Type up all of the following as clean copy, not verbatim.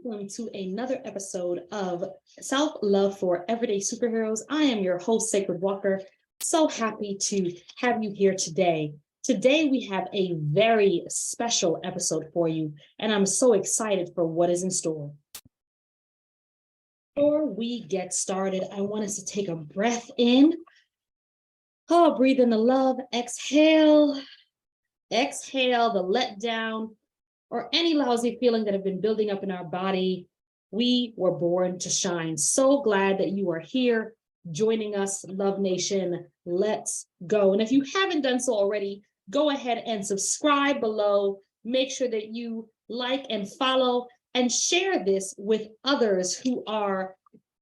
Welcome to another episode of Self-Love for Everyday Superheroes. I am your host, Sacred Walker. So happy to have you here today. Today, we have a very special episode for you, and I'm so excited for what is in store. Before we get started, I want us to take a breath in. Breathe in the love, exhale. Exhale the letdown or any lousy feeling that have been building up in our body. We were born to shine. So glad that you are here joining us, Love Nation. Let's go. And if you haven't done so already, go ahead and subscribe below. Make sure that you like and follow and share this with others who are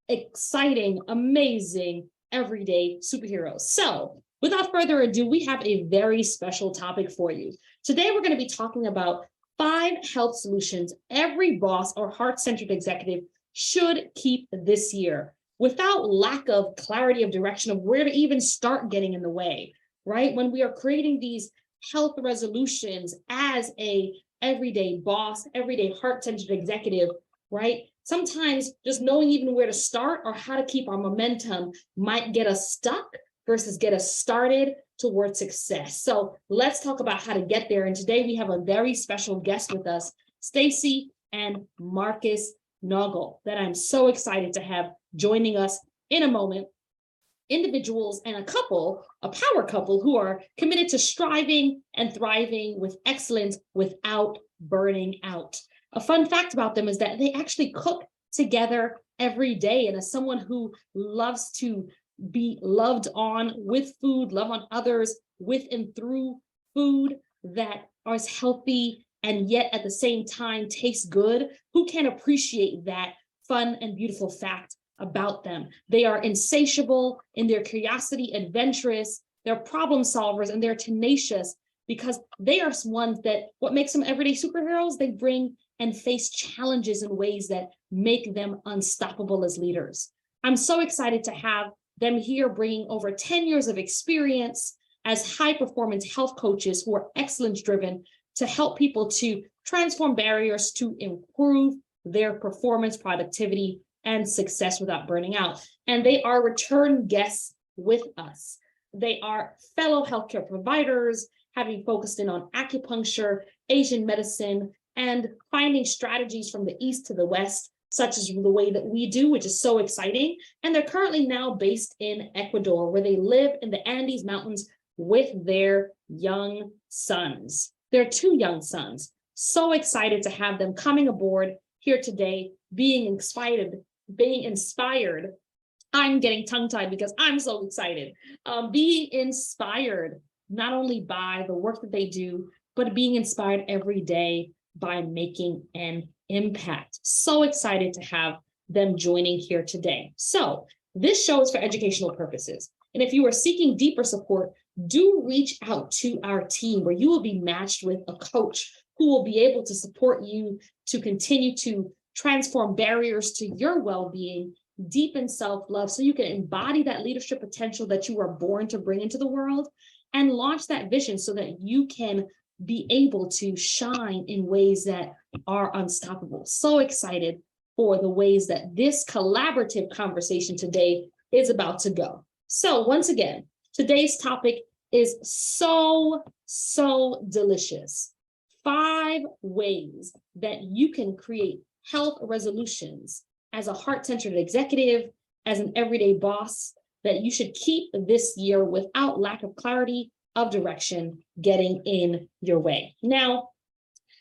exciting, amazing, everyday superheroes. So without further ado, we have a very special topic for you. Today, we're going to be talking about 5 health solutions every boss or heart-centered executive should keep this year without lack of clarity of direction of where to even start getting in the way, right? When we are creating these health resolutions as a everyday boss, everyday heart-centered executive, right? Sometimes just knowing even where to start or how to keep our momentum might get us stuck versus get us started towards success. So let's talk about how to get there. And today we have a very special guest with us, Stacy and Mark Naugle, that I'm so excited to have joining us in a moment. Individuals and a power couple who are committed to striving and thriving with excellence without burning out. A fun fact about them is that they actually cook together every day. And as someone who loves to be loved on with food, love on others with and through food that is healthy and yet at the same time tastes good, who can appreciate that fun and beautiful fact about them? They are insatiable in their curiosity, adventurous, they're problem solvers, and they're tenacious because they are ones that what makes them everyday superheroes, they bring and face challenges in ways that make them unstoppable as leaders. I'm so excited to have them here bringing over 10 years of experience as high-performance health coaches who are excellence-driven to help people to transform barriers to improve their performance, productivity, and success without burning out. And they are return guests with us. They are fellow healthcare providers, having focused in on acupuncture, Asian medicine, and finding strategies from the East to the West, such as the way that we do, which is so exciting. And they're currently now based in Ecuador, where they live in the Andes Mountains with their young sons. Their 2 young sons. So excited to have them coming aboard here today, being inspired. I'm getting tongue-tied because I'm so excited. Being inspired not only by the work that they do, but being inspired every day by making an impact. So excited to have them joining here today. So this show is for educational purposes. And if you are seeking deeper support, do reach out to our team where you will be matched with a coach who will be able to support you to continue to transform barriers to your well-being, deepen self-love so you can embody that leadership potential that you are born to bring into the world and launch that vision so that you can be able to shine in ways that are unstoppable. So excited for the ways that this collaborative conversation today is about to go. So once again, today's topic is so delicious. 5 ways that you can create health resolutions as a heart-centered executive, as an everyday boss, that you should keep this year without lack of clarity of direction getting in your way. Now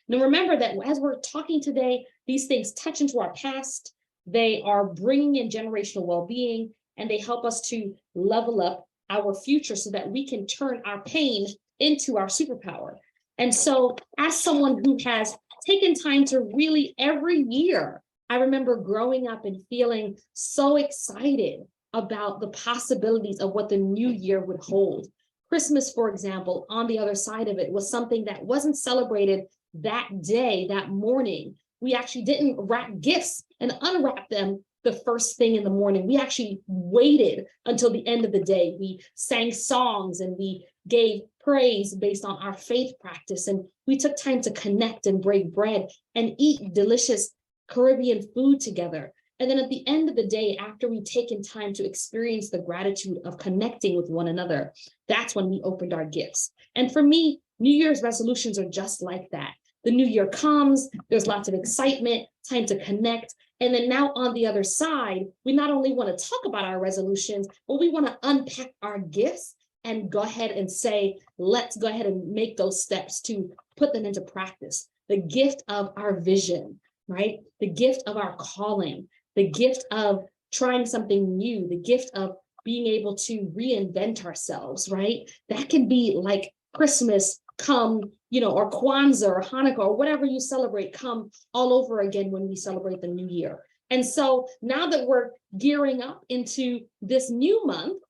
remember that as we're talking today, these things touch into our past. They are bringing in generational well-being, and they help us to level up our future so that we can turn our pain into our superpower. And so as someone who has taken time to really every year, I remember growing up and feeling so excited about the possibilities of what the new year would hold. Christmas, for example, on the other side of it was something that wasn't celebrated that day, that morning. We actually didn't wrap gifts and unwrap them the first thing in the morning. We actually waited until the end of the day. We sang songs and we gave praise based on our faith practice. And we took time to connect and break bread and eat delicious Caribbean food together. And then at the end of the day, after we've taken time to experience the gratitude of connecting with one another, that's when we opened our gifts. And for me, New Year's resolutions are just like that. The new year comes, there's lots of excitement, time to connect. And then now on the other side, we not only want to talk about our resolutions, but we want to unpack our gifts and go ahead and say, let's go ahead and make those steps to put them into practice. The gift of our vision, right? The gift of our calling, the gift of trying something new, the gift of being able to reinvent ourselves, right? That can be like Christmas come, or Kwanzaa or Hanukkah or whatever you celebrate come all over again when we celebrate the new year. And so now that we're gearing up into this new month,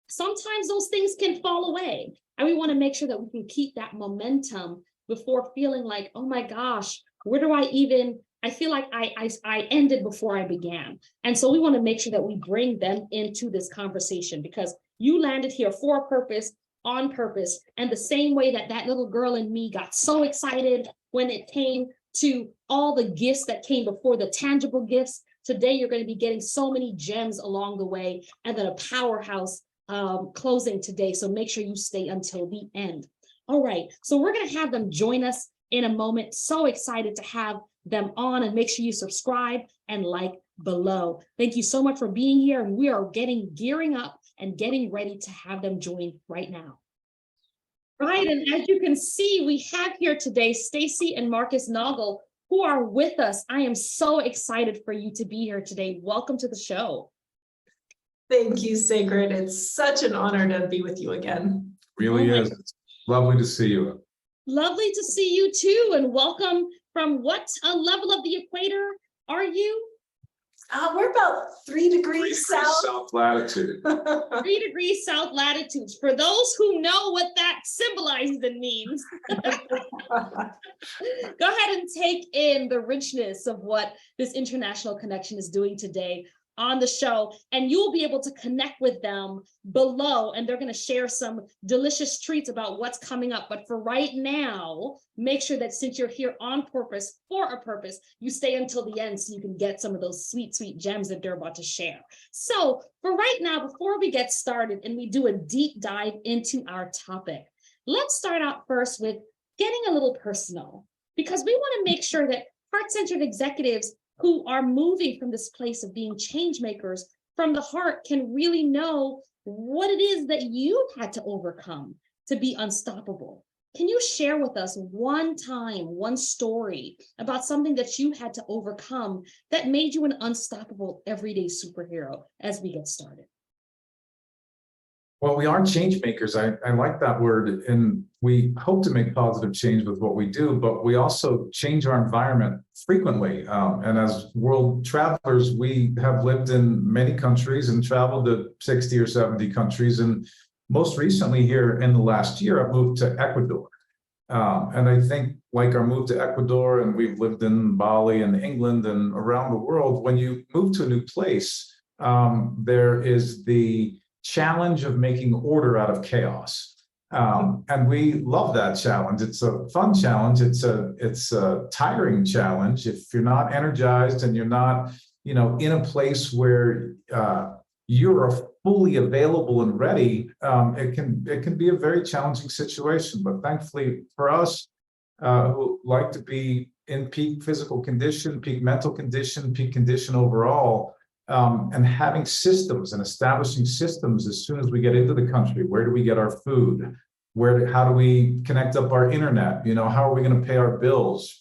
sometimes those things can fall away. And we want to make sure that we can keep that momentum before feeling like, oh my gosh, where do I feel like I ended before I began. And so we want to make sure that we bring them into this conversation, because you landed here for a purpose, on purpose. And the same way that little girl in me got so excited when it came to all the gifts that came before, the tangible gifts, today you're going to be getting so many gems along the way, and then a powerhouse closing today. So make sure you stay until the end. All right, so we're going to have them join us in a moment. So excited to have them on, and make sure you subscribe and like below. Thank you so much for being here, and we are gearing up and getting ready to have them join right now. Right, and as you can see, we have here today Stacy and Marcus Naugle, who are with us. I am so excited for you to be here today. Welcome to the show. Thank you, Sacred. It's such an honor to be with you again. Really is. It's lovely to see you. Lovely to see you too, and welcome. From what level of the equator are you? We're about 3 degrees south latitude. 3 degrees south latitudes. For those who know what that symbolizes and means, go ahead and take in the richness of what this international connection is doing today on the show, and you'll be able to connect with them below, and they're going to share some delicious treats about what's coming up. But for right now, make sure that since you're here on purpose, for a purpose, you stay until the end so you can get some of those sweet, sweet gems that they're about to share. So for right now, before we get started and we do a deep dive into our topic, let's start out first with getting a little personal, because we want to make sure that heart-centered executives who are moving from this place of being change makers from the heart can really know what it is that you had to overcome to be unstoppable. Can you share with us one time, one story about something that you had to overcome that made you an unstoppable everyday superhero as we get started? Well, we are change makers. I like that word. And we hope to make positive change with what we do, but we also change our environment frequently. And as world travelers, we have lived in many countries and traveled to 60 or 70 countries. And most recently here in the last year, I've moved to Ecuador. And I think like our move to Ecuador, and we've lived in Bali and England and around the world, when you move to a new place, there is the challenge of making order out of chaos. And we love that challenge. It's a fun challenge. It's a tiring challenge. If you're not energized and you're not, in a place where you're fully available and ready, it can be a very challenging situation. But thankfully for us, who like to be in peak physical condition, peak mental condition, peak condition overall, and having systems and establishing systems as soon as we get into the country. Where do we get our food? How do we connect up our internet? How are we going to pay our bills?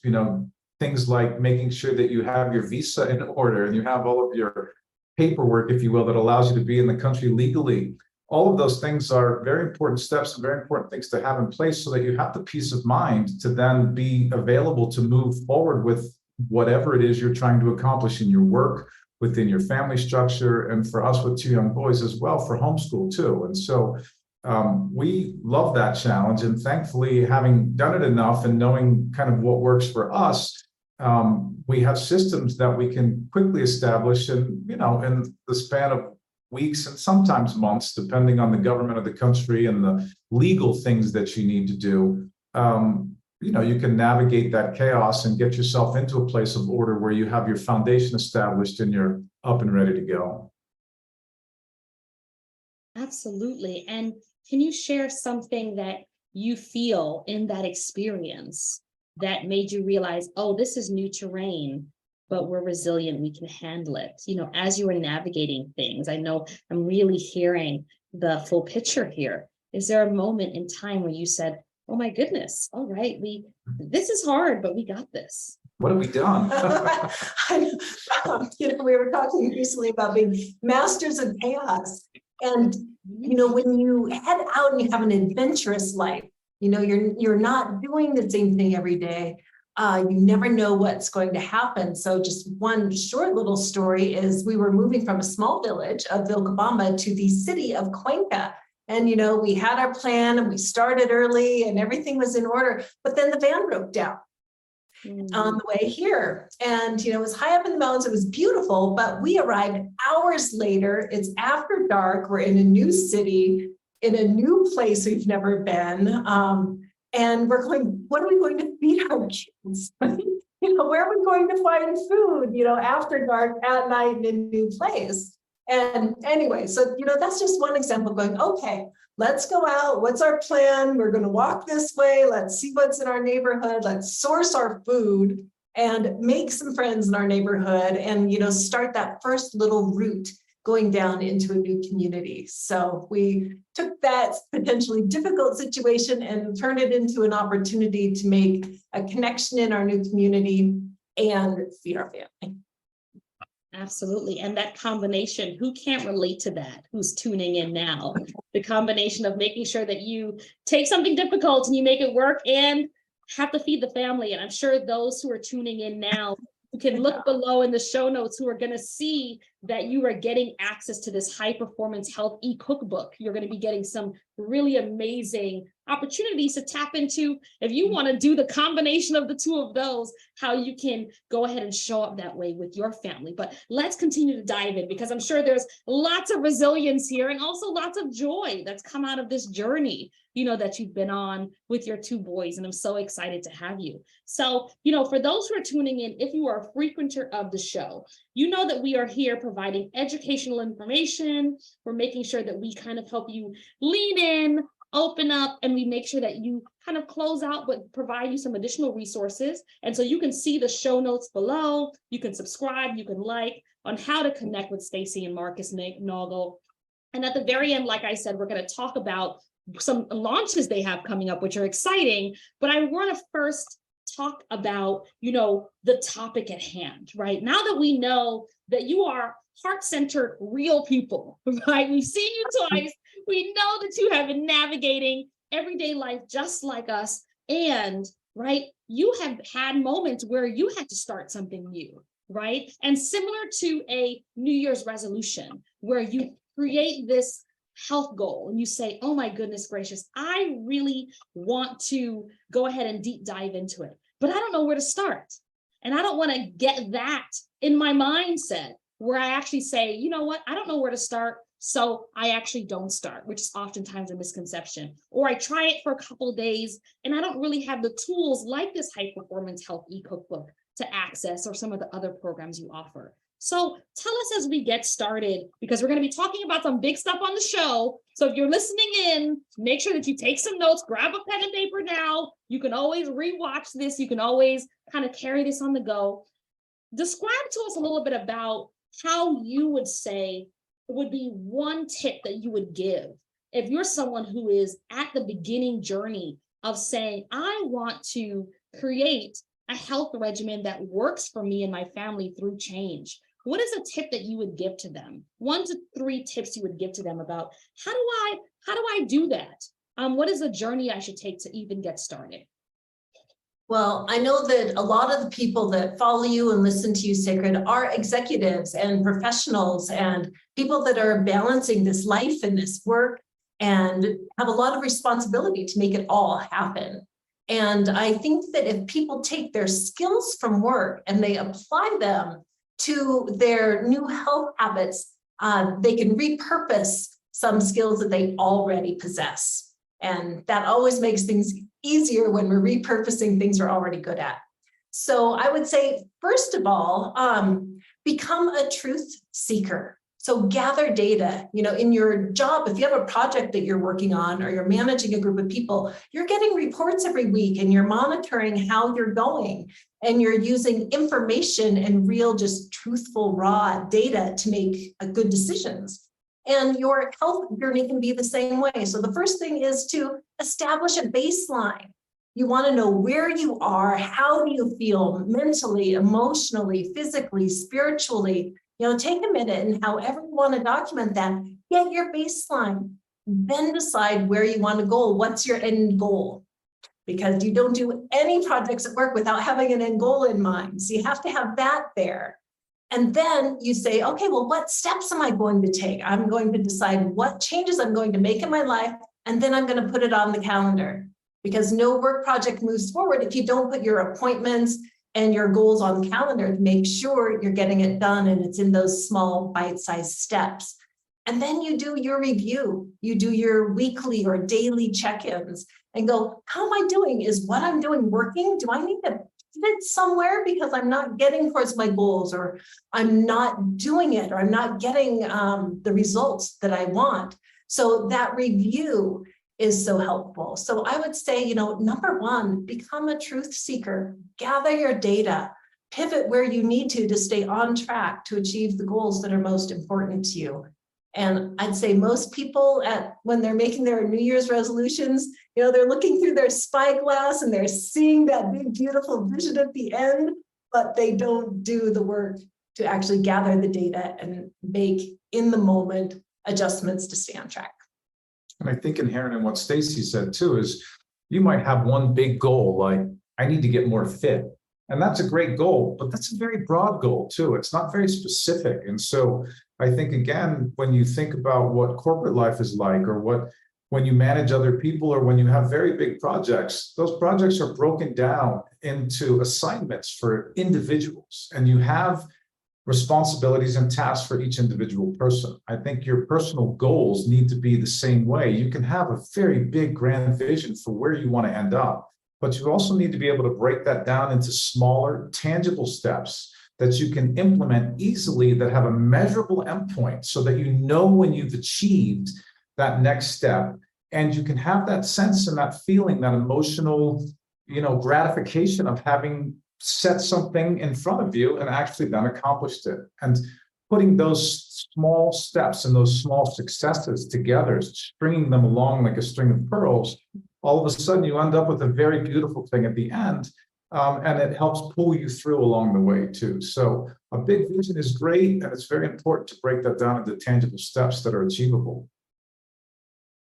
Things like making sure that you have your visa in order and you have all of your paperwork, if you will, that allows you to be in the country legally. All of those things are very important steps and very important things to have in place so that you have the peace of mind to then be available to move forward with whatever it is you're trying to accomplish in your work, within your family structure, and for us with 2 young boys as well, for homeschool too. And so we love that challenge, and thankfully, having done it enough and knowing kind of what works for us, we have systems that we can quickly establish, and in the span of weeks and sometimes months, depending on the government of the country and the legal things that you need to do, you can navigate that chaos and get yourself into a place of order where you have your foundation established and you're up and ready to go. Absolutely. And can you share something that you feel in that experience that made you realize, oh, this is new terrain, but we're resilient, we can handle it? As you were navigating things, I know I'm really hearing the full picture here. Is there a moment in time where you said, oh my goodness, all right, this is hard, but we got this? What have we done? We were talking recently about being masters of chaos. And, when you head out and you have an adventurous life, you're not doing the same thing every day. You never know what's going to happen. So just one short little story is we were moving from a small village of Vilcabamba to the city of Cuenca. And, we had our plan and we started early and everything was in order, but then the van broke down on the way here. And, it was high up in the mountains. It was beautiful, but we arrived hours later. It's after dark. We're in a new city, in a new place we've never been. And we're going, what are we going to feed our kids? Where are we going to find food, after dark at night in a new place? And anyway, so, that's just one example going, okay, let's go out. What's our plan? We're going to walk this way. Let's see what's in our neighborhood. Let's source our food and make some friends in our neighborhood and, start that first little route going down into a new community. So we took that potentially difficult situation and turned it into an opportunity to make a connection in our new community and feed our family. Absolutely. And that combination, who can't relate to that, who's tuning in now? The combination of making sure that you take something difficult and you make it work and have to feed the family. And I'm sure those who are tuning in now, you can look below in the show notes, who are going to see that you are getting access to this high performance health e-cookbook. You're going to be getting some really amazing opportunities to tap into if you want to do the combination of the two of those, how you can go ahead and show up that way with your family. But let's continue to dive in, because I'm sure there's lots of resilience here and also lots of joy that's come out of this journey, that you've been on with your two boys. And I'm so excited to have you. So, for those who are tuning in, if you are a frequenter of the show, you know that we are here providing educational information. We're making sure that we kind of help you lean in, open up, and we make sure that you kind of close out, but provide you some additional resources. And so you can see the show notes below. You can subscribe, you can like on how to connect with Stacy and Marcus Naugle. And at the very end, like I said, we're going to talk about some launches they have coming up, which are exciting. But I want to first talk about, the topic at hand, right? Now that we know that you are heart-centered, real people, right? We've seen you twice. We know that you have been navigating everyday life just like us. And, right, you have had moments where you had to start something new, right? And similar to a New Year's resolution, where you create this health goal and you say, oh my goodness gracious, I really want to go ahead and deep dive into it, but I don't know where to start. And I don't want to get that in my mindset where I actually say, you know what, I don't know where to start, so I actually don't start, which is oftentimes a misconception. Or I try it for a couple of days and I don't really have the tools like this high performance health e-cookbook to access, or some of the other programs you offer. So tell us as we get started, because we're going to be talking about some big stuff on the show. So if you're listening in, make sure that you take some notes, grab a pen and paper now. You can always rewatch this. You can always kind of carry this on the go. Describe to us a little bit about how you would say would be one tip that you would give if you're someone who is at the beginning journey of saying, I want to create a health regimen that works for me and my family through change. What is a tip that you would give to them? 1 to 3 tips you would give to them about how do I do that? What is the journey I should take to even get started? Well, I know that a lot of the people that follow you and listen to you, Sacred, are executives and professionals and people that are balancing this life and this work and have a lot of responsibility to make it all happen. And I think that if people take their skills from work and they apply them to their new health habits, they can repurpose some skills that they already possess. And that always makes things easier when we're repurposing things we're already good at. So I would say, first of all, become a truth seeker. So gather data, in your job, if you have a project that you're working on or you're managing a group of people, you're getting reports every week and you're monitoring how you're going and you're using information and real, just truthful, raw data to make good decisions. And your health journey can be the same way. So the first thing is to establish a baseline. You want to know where you are, how do you feel mentally, emotionally, physically, spiritually. Take a minute and however you want to document that, get your baseline, then decide where you want to go. What's your end goal? Because you don't do any projects at work without having an end goal in mind. So you have to have that there. And then you say, okay, well, what steps am I going to take? I'm going to decide what changes I'm going to make in my life, and then I'm going to put it on the calendar. Because no work project moves forward if you don't put your appointments and your goals on the calendar to make sure you're getting it done and it's in those small bite-sized steps. And then you do your review. You do your weekly or daily check-ins and go, how am I doing? Is what I'm doing working? Do I need to pivot somewhere because I'm not getting towards my goals, or I'm not doing it, or I'm not getting the results that I want? So that review is so helpful. So I would say, number one, become a truth seeker, gather your data, pivot where you need to stay on track to achieve the goals that are most important to you. And I'd say most people when they're making their New Year's resolutions, they're looking through their spyglass and they're seeing that big, beautiful vision at the end, but they don't do the work to actually gather the data and make in the moment adjustments to stay on track. And I think inherent in what Stacy said too is you might have one big goal, like I need to get more fit. And that's a great goal, but that's a very broad goal too. It's not very specific. And so I think, again, when you think about what corporate life is like, or when you manage other people, or when you have very big projects, those projects are broken down into assignments for individuals, and you have responsibilities and tasks for each individual person. I think your personal goals need to be the same way. You can have a very big, grand vision for where you want to end up, but you also need to be able to break that down into smaller, tangible steps that you can implement easily, that have a measurable endpoint, so that you know when you've achieved that next step. And you can have that sense and that feeling, that emotional, gratification of having set something in front of you and actually then accomplished it. And putting those small steps and those small successes together, stringing them along like a string of pearls, all of a sudden you end up with a very beautiful thing at the end. And it helps pull you through along the way too. So a big vision is great, and it's very important to break that down into tangible steps that are achievable.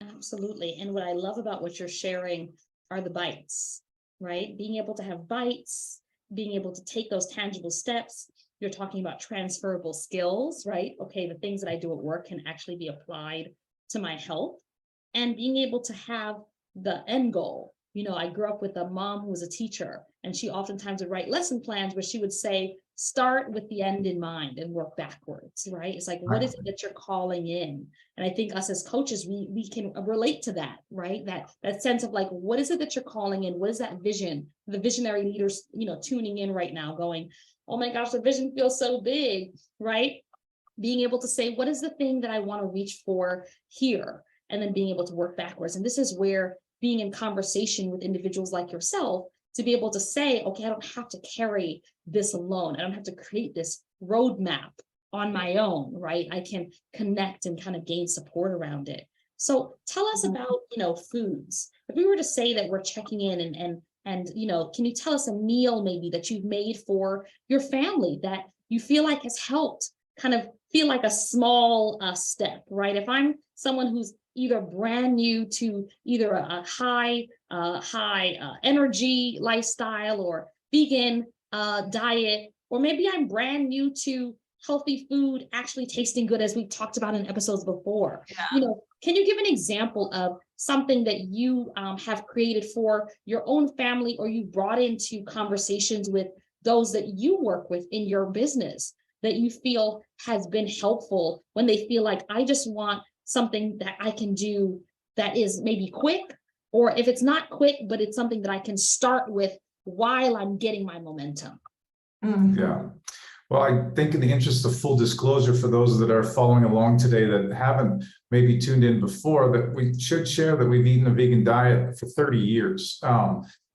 Absolutely. And what I love about what you're sharing are the bites, right? Being able to have bites, being able to take those tangible steps. You're talking about transferable skills, right? Okay, the things that I do at work can actually be applied to my health, and being able to have the end goal. I grew up with a mom who was a teacher, and she oftentimes would write lesson plans where she would say, start with the end in mind and work backwards, right? It's like, what is it that you're calling in? And I think us as coaches, we can relate to that, right? That sense of like, what is it that you're calling in? What is that vision? The visionary leaders, tuning in right now going, oh my gosh, the vision feels so big, right? Being able to say, what is the thing that I want to reach for here? And then being able to work backwards. And this is where being in conversation with individuals like yourself, to be able to say, okay, I don't have to carry this alone. I don't have to create this roadmap on my own, right? I can connect and kind of gain support around it. So tell us about, foods. If we were to say that we're checking in and can you tell us a meal maybe that you've made for your family that you feel like has helped kind of feel like a small step, right? If I'm someone who's either brand new to either a high energy lifestyle or vegan diet, or maybe I'm brand new to healthy food actually tasting good, as we talked about in episodes before. Yeah. Can you give an example of something that you have created for your own family, or you brought into conversations with those that you work with in your business that you feel has been helpful when they feel like, I just want something that I can do that is maybe quick, Or if it's not quick, but it's something that I can start with while I'm getting my momentum. Yeah. Well, I think in the interest of full disclosure for those that are following along today that haven't maybe tuned in before, that we should share that we've eaten a vegan diet for 30 years.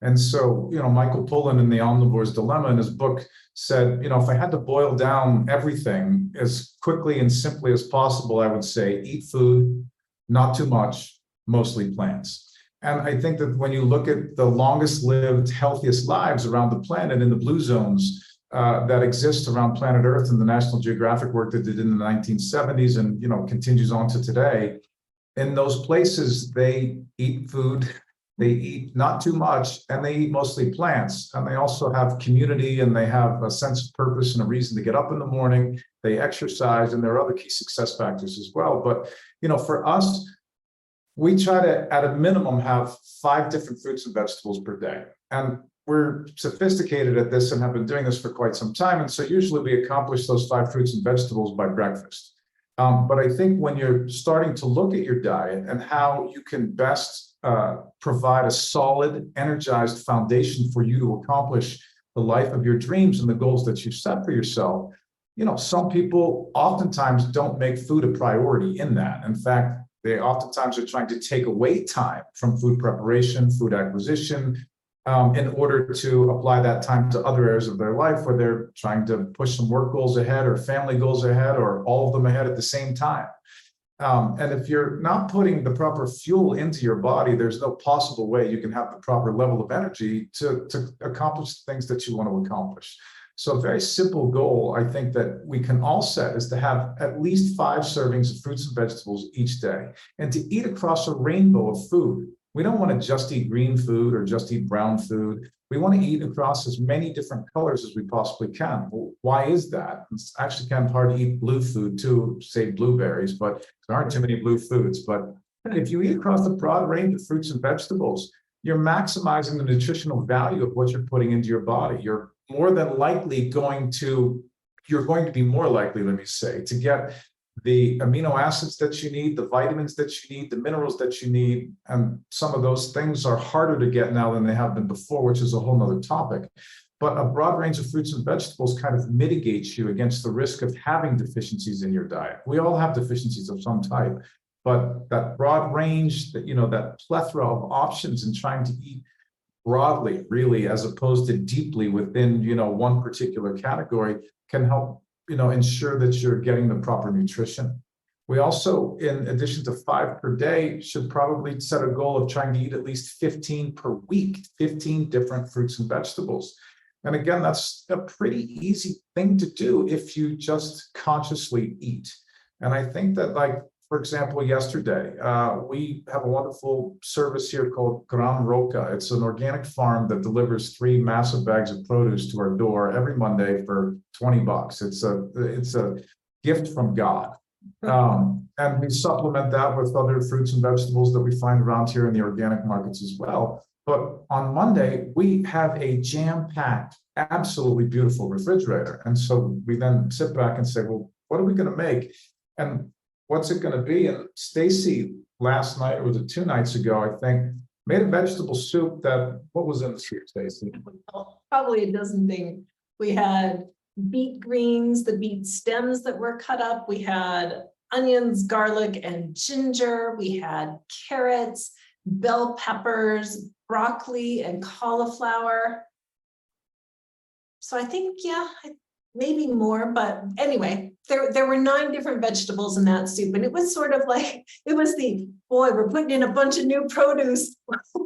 And so, Michael Pollan in The Omnivore's Dilemma in his book said, if I had to boil down everything as quickly and simply as possible, I would say eat food, not too much, mostly plants. And I think that when you look at the longest lived, healthiest lives around the planet in the blue zones, that exist around planet Earth and the National Geographic work that they did in the 1970s and continues on to today. In those places, they eat food, they eat not too much, and they eat mostly plants. And they also have community, and they have a sense of purpose and a reason to get up in the morning. They exercise, and there are other key success factors as well. But for us, we try to, at a minimum, have 5 different fruits and vegetables per day. And we're sophisticated at this and have been doing this for quite some time. And so usually we accomplish those 5 fruits and vegetables by breakfast. But I think when you're starting to look at your diet and how you can best provide a solid, energized foundation for you to accomplish the life of your dreams and the goals that you've set for yourself, some people oftentimes don't make food a priority in that. In fact, they oftentimes are trying to take away time from food preparation, food acquisition, in order to apply that time to other areas of their life where they're trying to push some work goals ahead or family goals ahead or all of them ahead at the same time. And if you're not putting the proper fuel into your body, there's no possible way you can have the proper level of energy to accomplish the things that you want to accomplish. So a very simple goal, I think, that we can all set is to have at least 5 servings of fruits and vegetables each day and to eat across a rainbow of food. We don't want to just eat green food or just eat brown food. We want to eat across as many different colors as we possibly can. Well, why is that? It's actually kind of hard to eat blue food too, say blueberries, but there aren't too many blue foods. But if you eat across the broad range of fruits and vegetables, you're maximizing the nutritional value of what you're putting into your body. You're going to be more likely, let me say, to get the amino acids that you need, the vitamins that you need, the minerals that you need. And some of those things are harder to get now than they have been before, which is a whole nother topic. But a broad range of fruits and vegetables kind of mitigates you against the risk of having deficiencies in your diet. We all have deficiencies of some type, but that broad range, that plethora of options and trying to eat broadly, really, as opposed to deeply within, one particular category can help ensure that you're getting the proper nutrition. We also, in addition to 5 per day, should probably set a goal of trying to eat at least 15 per week, 15 different fruits and vegetables. And again, that's a pretty easy thing to do if you just consciously eat. And I think that, for example, yesterday, we have a wonderful service here called Gran Roca. It's an organic farm that delivers 3 massive bags of produce to our door every Monday for $20. It's a gift from God. And we supplement that with other fruits and vegetables that we find around here in the organic markets as well. But on Monday, we have a jam-packed, absolutely beautiful refrigerator. And so we then sit back and say, well, what are we going to make? And what's it going to be? And Stacy last night, or was it 2 nights ago, I think, made a vegetable soup what was in the soup, Stacy? Probably a dozen things. We had beet greens, the beet stems that were cut up. We had onions, garlic, and ginger. We had carrots, bell peppers, broccoli, and cauliflower. So I think, maybe more, but anyway, there were 9 different vegetables in that soup. And it was sort of like, we're putting in a bunch of new produce.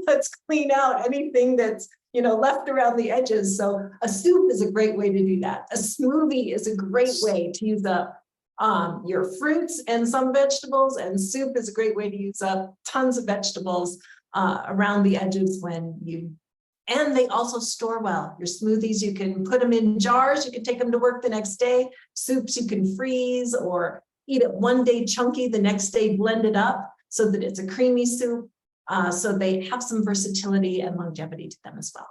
Let's clean out anything that's, left around the edges. So a soup is a great way to do that. A smoothie is a great way to use up your fruits and some vegetables, and soup is a great way to use up tons of vegetables around the edges and they also store well. Your smoothies, you can put them in jars. You can take them to work the next day. Soups, you can freeze or eat it one day chunky, the next day blend it up so that it's a creamy soup. So they have some versatility and longevity to them as well.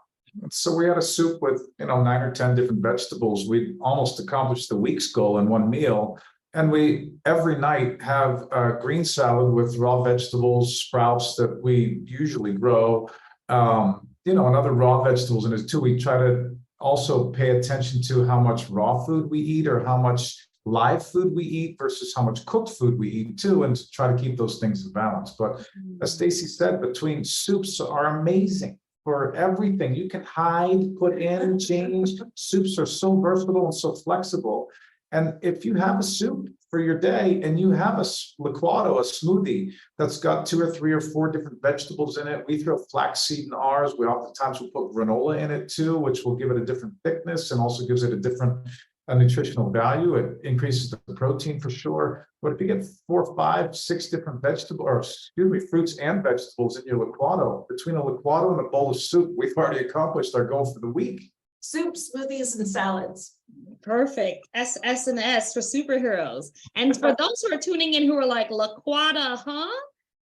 So we had a soup with 9 or 10 different vegetables. We almost accomplished the week's goal in one meal. And we every night have a green salad with raw vegetables, sprouts that we usually grow, and other raw vegetables in it too. We try to also pay attention to how much raw food we eat or how much live food we eat versus how much cooked food we eat too, and to try to keep those things in balance. But as Stacy said, between soups are amazing for everything. You can hide, put in, change. Soups are so versatile and so flexible. And if you have a soup for your day and you have a liquado, a smoothie that's got 2 or 3 or 4 different vegetables in it, we throw flaxseed in ours. We oftentimes will put granola in it too, which will give it a different thickness and also gives it a different nutritional value. It increases the protein for sure. But if you get 4, 5, 6 different fruits and vegetables in your liquado, between a liquado and a bowl of soup, we've already accomplished our goal for the week. Soup, smoothies, and salads. Perfect. S and S for superheroes. And for those who are tuning in who are like, liquada, huh?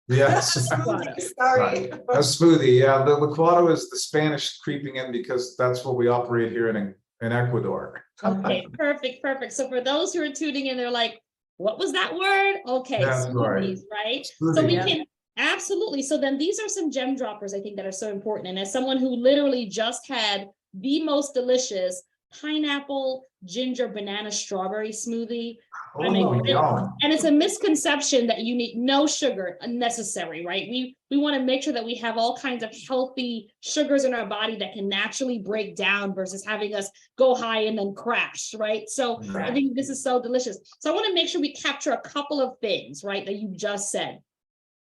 Yes. Smoothie, sorry. A smoothie. Yeah. The liquado is the Spanish creeping in because that's what we operate here in Ecuador. Okay, perfect. So for those who are tuning in, they're like, what was that word? Okay, That's smoothies, right? Smoothie, So we yeah. can absolutely. So then these are some gem droppers, I think, that are so important. And as someone who literally just had the most delicious pineapple, ginger, banana, strawberry smoothie. I mean, Yum. and it's a misconception that you need no sugar unnecessary, right? We want to make sure that we have all kinds of healthy sugars in our body that can naturally break down versus having us go high and then crash, right? So I think this is so delicious. So I want to make sure we capture a couple of things, right, that you just said.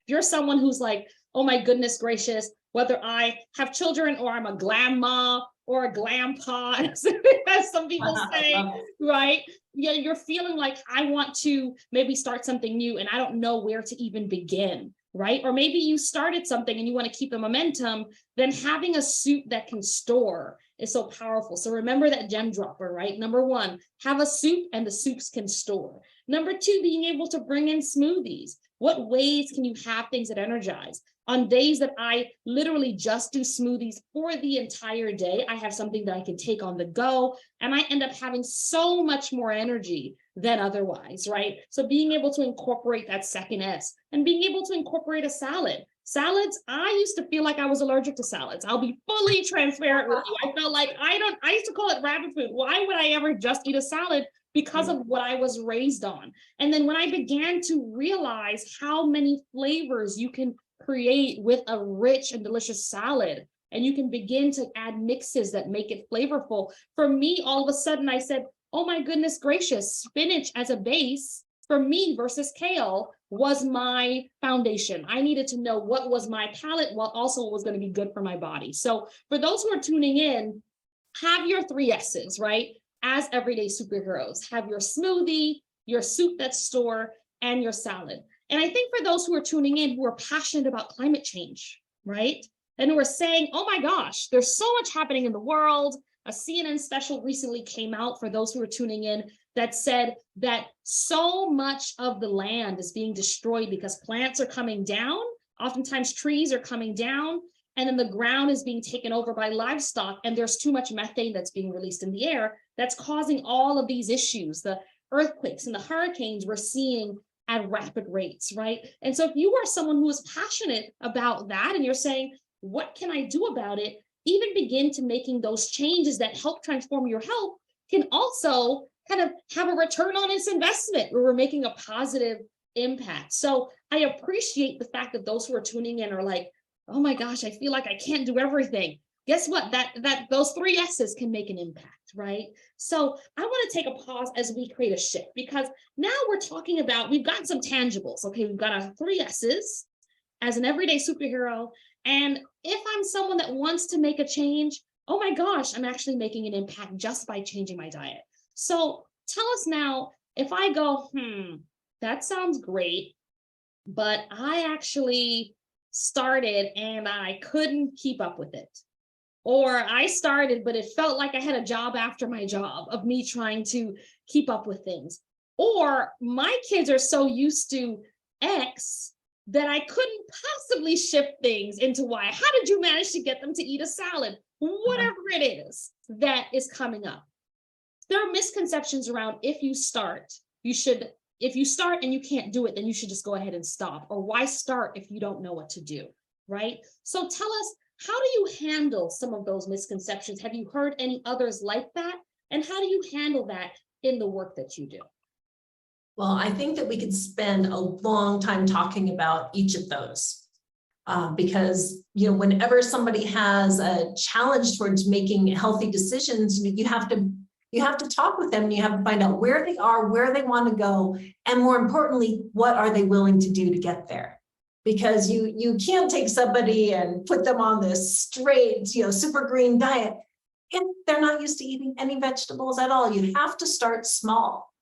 If you're someone who's like, oh my goodness gracious, whether I have children or I'm a glam mom or a glam pod, as some people say, right? Yeah, you're feeling like I want to maybe start something new and I don't know where to even begin, right? Or maybe you started something and you want to keep the momentum, then having a soup that can store is so powerful. So remember that gem dropper, right? Number 1, have a soup and the soups can store. Number 2, being able to bring in smoothies. What ways can you have things that energize? On days that I literally just do smoothies for the entire day, I have something that I can take on the go, and I end up having so much more energy than otherwise, right? So being able to incorporate that second S and being able to incorporate a salad. Salads, I used to feel like I was allergic to salads. I'll be fully transparent with you. I felt like I used to call it rabbit food. Why would I ever just eat a salad? Because of what I was raised on. And then when I began to realize how many flavors you can create with a rich and delicious salad, and you can begin to add mixes that make it flavorful. For me, all of a sudden I said, oh my goodness gracious, spinach as a base for me versus kale was my foundation. I needed to know what was my palate, what also was going to be good for my body. So for those who are tuning in, have your 3 S's, right? As everyday superheroes, have your smoothie, your soup that's store, and your salad. And I think for those who are tuning in, who are passionate about climate change, right? And who are saying, oh my gosh, there's so much happening in the world. A CNN special recently came out for those who are tuning in that said that so much of the land is being destroyed because plants are coming down. Oftentimes trees are coming down, and then the ground is being taken over by livestock, and there's too much methane that's being released in the air that's causing all of these issues, the earthquakes and the hurricanes we're seeing at rapid rates, right? And so if you are someone who is passionate about that and you're saying, what can I do about it? Even begin to making those changes that help transform your health can also kind of have a return on its investment where we're making a positive impact. So I appreciate the fact that those who are tuning in are like, oh my gosh, I feel like I can't do everything. Guess what? That those 3 S's can make an impact, right? So I want to take a pause as we create a shift, because now we're talking about, we've got some tangibles. Okay, we've got our 3 S's as an everyday superhero. And if I'm someone that wants to make a change, oh my gosh, I'm actually making an impact just by changing my diet. So tell us now, if I go, that sounds great, but I actually started and I couldn't keep up with it. Or I started, but it felt like I had a job after my job of me trying to keep up with things. Or my kids are so used to X that I couldn't possibly shift things into Y. How did you manage to get them to eat a salad? Whatever it is that is coming up. There are misconceptions around if you start, you should if you start and you can't do it, then you should just go ahead and stop. Or why start if you don't know what to do, right? So tell us, how do you handle some of those misconceptions? Have you heard any others like that? And how do you handle that in the work that you do? Well, I think that we could spend a long time talking about each of those. Because, whenever somebody has a challenge towards making healthy decisions, you have to talk with them, and you have to find out where they are, where they want to go, and more importantly, what are they willing to do to get there? Because you can't take somebody and put them on this straight, super green diet if they're not used to eating any vegetables at all. You have to start small.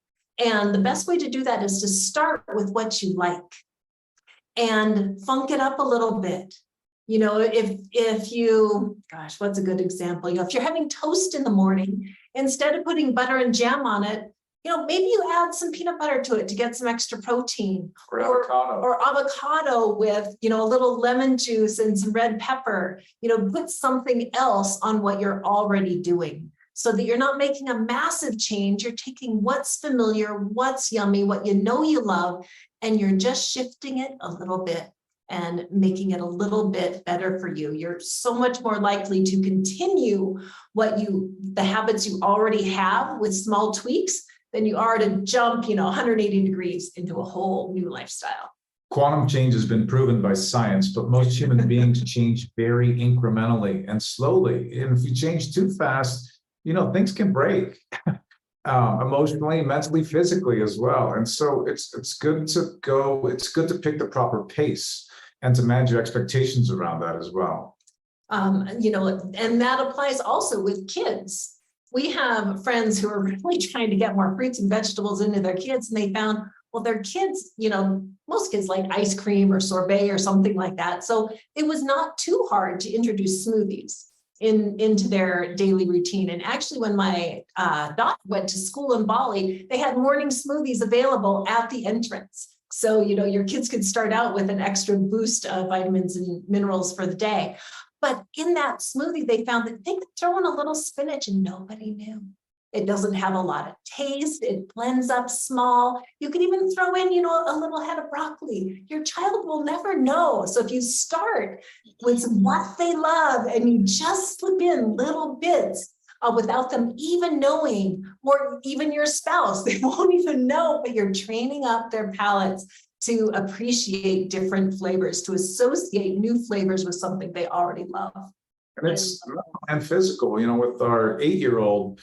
And the best way to do that is to start with what you like and funk it up a little bit. If you, gosh, what's a good example? If you're having toast in the morning, instead of putting butter and jam on it, maybe you add some peanut butter to it to get some extra protein, or avocado with, a little lemon juice and some red pepper. Put something else on what you're already doing, so that you're not making a massive change. You're taking what's familiar, what's yummy, what you love, and you're just shifting it a little bit and making it a little bit better for you. You're so much more likely to continue the habits you already have with small tweaks than you are to jump, 180 degrees into a whole new lifestyle. Quantum change has been proven by science, but most human beings change very incrementally and slowly. And if you change too fast, things can break. Emotionally, mentally, physically as well. And so it's good to pick the proper pace and to manage your expectations around that as well. And that applies also with kids. We have friends who are really trying to get more fruits and vegetables into their kids, and they found, well, their kids, most kids like ice cream or sorbet or something like that. So it was not too hard to introduce smoothies into their daily routine. And actually, when my daughter went to school in Bali, they had morning smoothies available at the entrance. So, your kids could start out with an extra boost of vitamins and minerals for the day. But in that smoothie, they found that they could throw in a little spinach and nobody knew. It doesn't have a lot of taste. It blends up small. You could even throw in, a little head of broccoli. Your child will never know. So if you start with what they love and you just slip in little bits without them even knowing, or even your spouse, they won't even know, but you're training up their palates to appreciate different flavors, to associate new flavors with something they already love. And it's and physical, with our 8-year-old,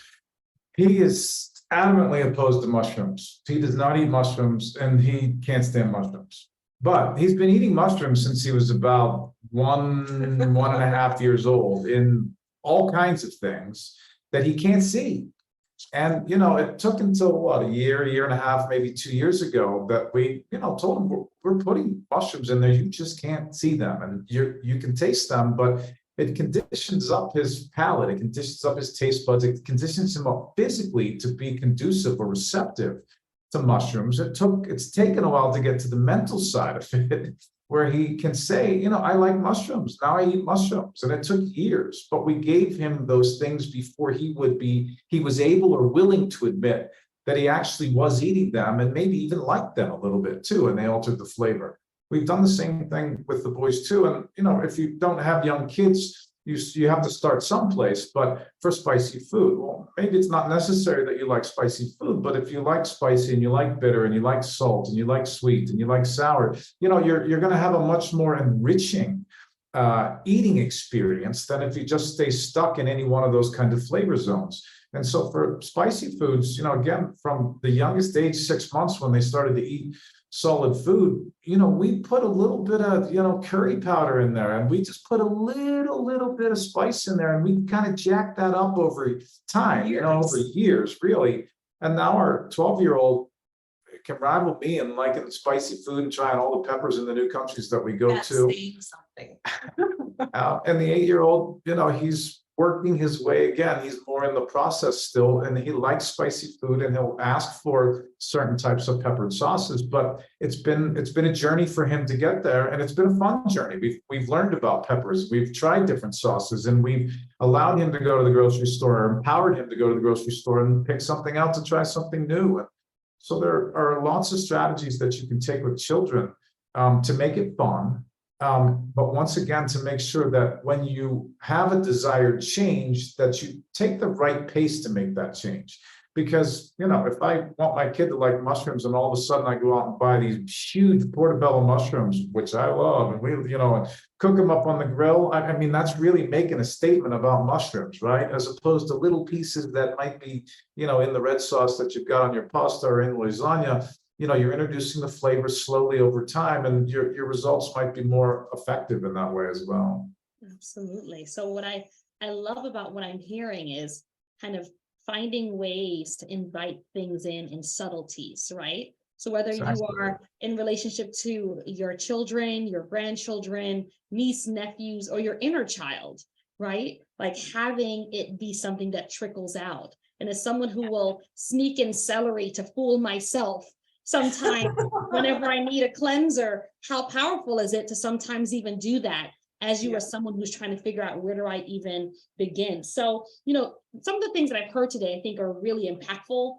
he is adamantly opposed to mushrooms. He does not eat mushrooms, and he can't stand mushrooms. But he's been eating mushrooms since he was about 1.5 years old, in all kinds of things that he can't see. And, it took until a year and a half, maybe 2 years ago that we, told him we're putting mushrooms in there. You just can't see them, and you can taste them, but it conditions up his palate. It conditions up his taste buds. It conditions him up physically to be conducive or receptive to mushrooms. It's taken a while to get to the mental side of it, where he can say, I like mushrooms. Now I eat mushrooms. And it took years, but we gave him those things before he was able or willing to admit that he actually was eating them, and maybe even liked them a little bit too, and they altered the flavor. We've done the same thing with the boys too. And, if you don't have young kids, you have to start someplace. But for spicy food, well, maybe it's not necessary that you like spicy food, but if you like spicy and you like bitter and you like salt and you like sweet and you like sour, you're going to have a much more enriching eating experience than if you just stay stuck in any one of those kind of flavor zones. And so for spicy foods, again, from the youngest age, 6 months, when they started to eat solid food, we put a little bit of, curry powder in there, and we just put a little bit of spice in there, and we kind of jacked that up over time, over years, really. And now our 12-year-old can rival me in liking the spicy food and trying all the peppers in the new countries that we go That's to. saying something. And the 8-year-old, he's working his way again. He's more in the process still, and he likes spicy food, and he'll ask for certain types of peppered sauces. But it's been a journey for him to get there, and it's been a fun journey. We've learned about peppers. We've tried different sauces, and we've allowed him to go to the grocery store, or empowered him to go to the grocery store and pick something out to try something new. So there are lots of strategies that you can take with children to make it fun. But once again, to make sure that when you have a desired change, that you take the right pace to make that change. Because, you know, if I want my kid to like mushrooms and all of a sudden I go out and buy these huge portobello mushrooms, which I love, and we, you know, and cook them up on the grill, I mean, that's really making a statement about mushrooms, right? As opposed to little pieces that might be, you know, in the red sauce that you've got on your pasta or in lasagna. You know, you're introducing the flavor slowly over time, and your results might be more effective in that way as well. Absolutely. So what I love about what I'm hearing is kind of finding ways to invite things in subtleties, right? So whether you Exactly. are in relationship to your children, your grandchildren, niece, nephews, or your inner child, right? Like having it be something that trickles out. And as someone who will sneak in celery to fool myself, sometimes whenever I need a cleanser, how powerful is it to sometimes even do that as you are someone who's trying to figure out where do I even begin? So, you know, some of the things that I've heard today, I think are really impactful.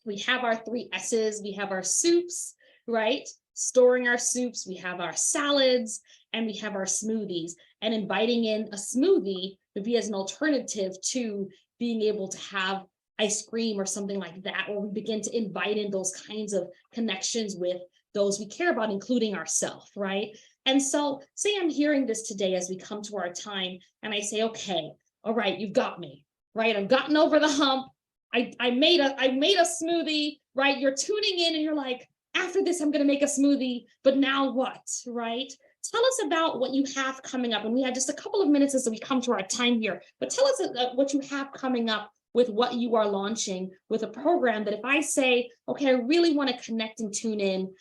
We have our 3 S's, we have our soups, right? Storing our soups, we have our salads, and we have our smoothies. And inviting in a smoothie would be as an alternative to being able to have ice cream or something like that, where we begin to invite in those kinds of connections with those we care about, including ourselves, right? And so say I'm hearing this today as we come to our time and I say, okay, all right, you've got me, right? I've gotten over the hump. I made a smoothie, right? You're tuning in and you're like, after this, I'm going to make a smoothie, but now what, right? Tell us about what you have coming up. And we had just a couple of minutes as we come to our time here, but tell us what you have coming up with what you are launching with a program that if I say, okay, I really want to connect and tune in,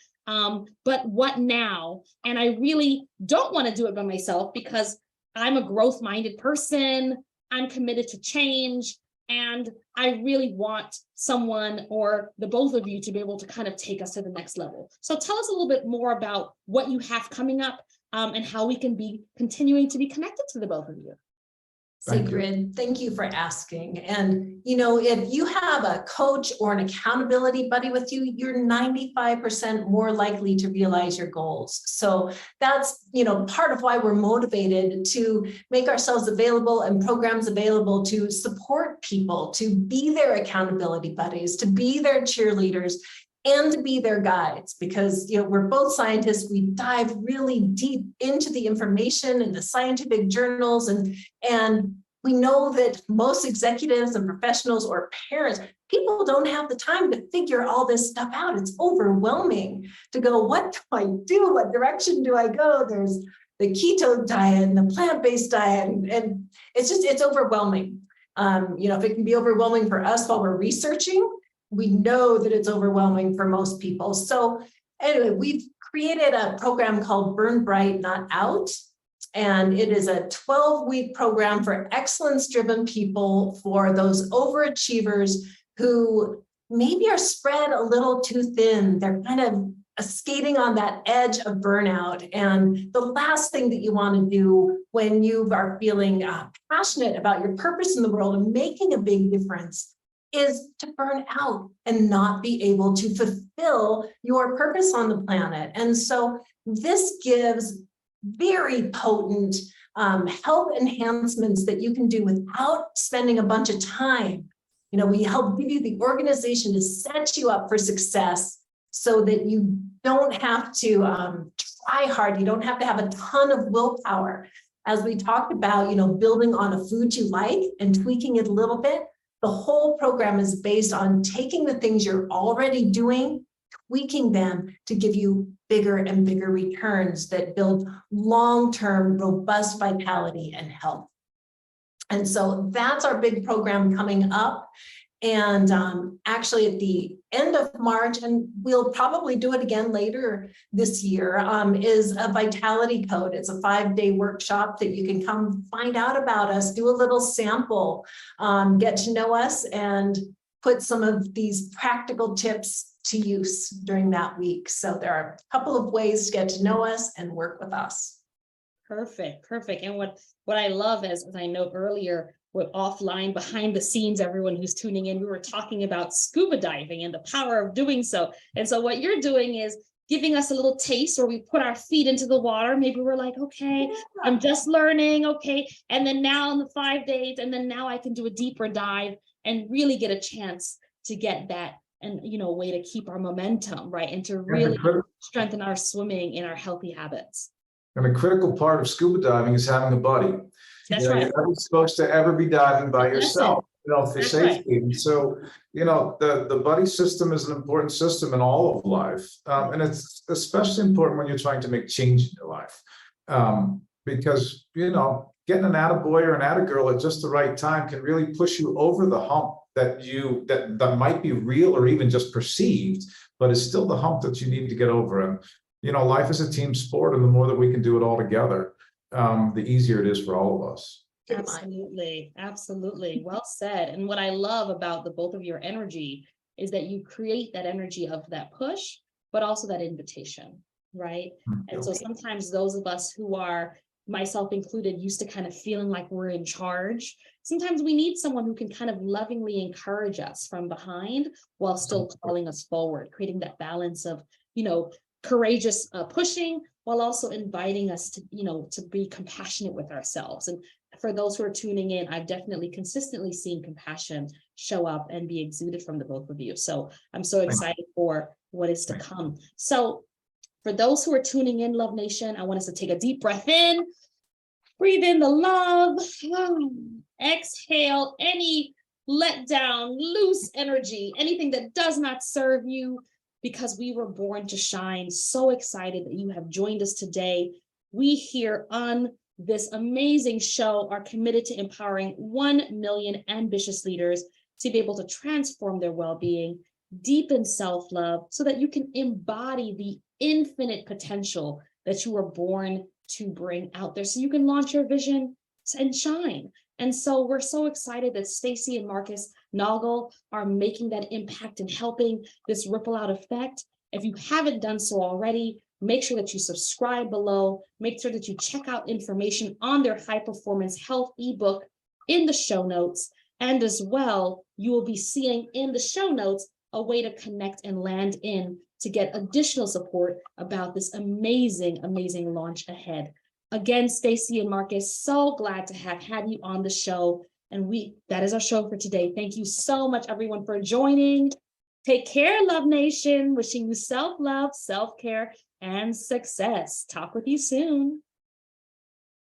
but what now? And I really don't want to do it by myself because I'm a growth-minded person. I'm committed to change. And I really want someone or the both of you to be able to kind of take us to the next level. So tell us a little bit more about what you have coming up and how we can be continuing to be connected to the both of you. Sigrid, thank you for asking. And, you know, if you have a coach or an accountability buddy with you, you're 95% more likely to realize your goals. So that's, you know, part of why we're motivated to make ourselves available and programs available to support people, to be their accountability buddies, to be their cheerleaders, and to be their guides, because, you know, we're both scientists. We dive really deep into the information and the scientific journals, and we know that most executives and professionals or parents, people don't have the time to figure all this stuff out. It's overwhelming to go, what do I do? What direction do I go? There's the keto diet and the plant-based diet, and it's overwhelming. You know, if it can be overwhelming for us while we're researching, we know that it's overwhelming for most people. So anyway, we've created a program called Burn Bright, Not Out. And it is a 12-week program for excellence-driven people, for those overachievers who maybe are spread a little too thin. They're kind of skating on that edge of burnout. And the last thing that you want to do when you are feeling passionate about your purpose in the world and making a big difference is to burn out and not be able to fulfill your purpose on the planet. And so this gives very potent health enhancements that you can do without spending a bunch of time. You know, we help give you the organization to set you up for success so that you don't have to try hard. You don't have to have a ton of willpower. As we talked about, you know, building on a food you like and tweaking it a little bit. The whole program is based on taking the things you're already doing, tweaking them to give you bigger and bigger returns that build long-term robust vitality and health. And so that's our big program coming up. And actually at the end of March, and we'll probably do it again later this year, is a vitality code. It's a 5-day workshop that you can come find out about us, do a little sample, get to know us, and put some of these practical tips to use during that week. So there are a couple of ways to get to know us and work with us. Perfect. And what I love is, as I noted earlier, with offline behind the scenes, everyone who's tuning in, we were talking about scuba diving and the power of doing so. And so what you're doing is giving us a little taste, or we put our feet into the water. Maybe we're like, okay, I'm just learning. Okay. And then now in the 5 days, and then now I can do a deeper dive and really get a chance to get that, and, you know, way to keep our momentum, right? And to really strengthen our swimming and our healthy habits. And a critical part of scuba diving is having a buddy. That's You know, right. you're never supposed to ever be diving by That's yourself, you know, for That's safety. And so, you know, the buddy system is an important system in all of life. And it's especially important when you're trying to make change in your life. Because, you know, getting an attaboy or an attagirl at just the right time can really push you over the hump that might be real or even just perceived, but it's still the hump that you need to get over. And, you know, life is a team sport, and the more that we can do it all together, the easier it is for all of us. Absolutely. Absolutely. Well said. And what I love about the both of your energy is that you create that energy of that push, but also that invitation, right? And so sometimes those of us who are, myself included, used to kind of feeling like we're in charge. Sometimes we need someone who can kind of lovingly encourage us from behind while still calling us forward, creating that balance of, you know, courageous pushing while also inviting us to, you know, to be compassionate with ourselves. And for those who are tuning in, I've definitely consistently seen compassion show up and be exuded from the both of you. So I'm so excited for what is to come. So for those who are tuning in, Love Nation, I want us to take a deep breath in, breathe in the love, exhale any let down, loose energy, anything that does not serve you, because we were born to shine. So excited that you have joined us today. We here on this amazing show are committed to empowering 1 million ambitious leaders to be able to transform their well-being, deepen self-love, so that you can embody the infinite potential that you were born to bring out there, so you can launch your vision and shine. And so we're so excited that Stacy and Marcus Naugle are making that impact and helping this ripple out effect. If you haven't done so already, make sure that you subscribe below. Make sure that you check out information on their high performance health ebook in the show notes. And as well, you will be seeing in the show notes a way to connect and land in to get additional support about this amazing, amazing launch ahead. Again, Stacy and Marcus, so glad to have had you on the show. And that is our show for today. Thank you so much, everyone, for joining. Take care, Love Nation. Wishing you self-love, self-care, and success. Talk with you soon.